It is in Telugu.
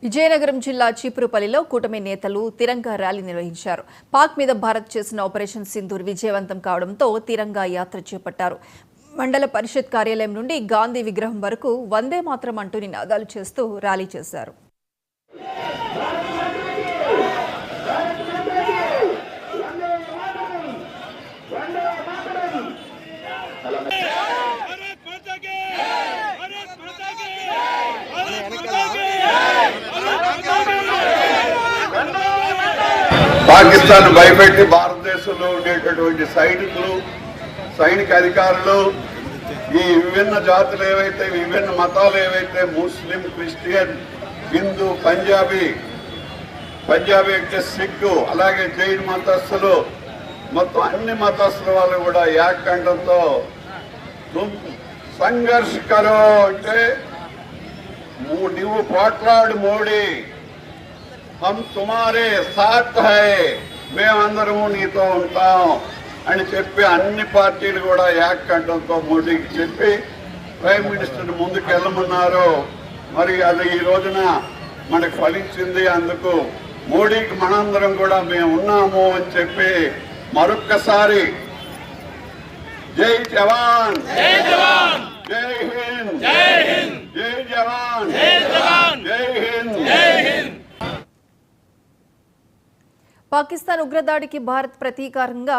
విజయనగరం జిల్లా చీపురుపల్లిలో కూటమి నేతలు తిరంగా ర్యాలీ నిర్వహించారు. పాక్ మీద భారత్ చేసిన ఆపరేషన్ సింధూర్ విజయవంతం కావడంతో తిరంగా యాత్ర చేపట్టారు. మండల పరిషత్ కార్యాలయం నుండి గాంధీ విగ్రహం వరకు వందే మాతరం అంటూ నినాదాలు చేస్తూ ర్యాలీ చేశారు. పాకిస్తాన్ భయపెట్టి భారతదేశంలో ఉండేటటువంటి సైనిక అధికారులు ఈ విభిన్న జాతులు ఏవైతే విభిన్న మతాలు ఏవైతే ముస్లిం, క్రిస్టియన్, హిందూ, పంజాబీ అంటే సిక్కు, అలాగే జైన్ మతస్థులు, మొత్తం అన్ని మతస్థుల వాళ్ళు కూడా ఏకంఠంతో సంఘర్ష్ కరో అంటే నువ్వు పోట్లాడు మోడీ, హమ్ తుమారే సాత్ హై, మేమందరము నీతో ఉంటాం అని చెప్పి అన్ని పార్టీలు కూడా ఏకంఠంతో మోడీకి చెప్పి ప్రైమ్ మినిస్టర్ ముందుకు వెళ్ళమన్నారు. మరి అది ఈ రోజున మనకు ఫలించింది. అందుకు మోడీకి మనందరం కూడా మేము ఉన్నాము అని చెప్పి మరొక్కసారి జై జవాన్, జై హింద్, జై జవాన్, జై హింద్. పాకిస్తాన్ ఉగ్రదాడికి భారత్ ప్రతీకారంగా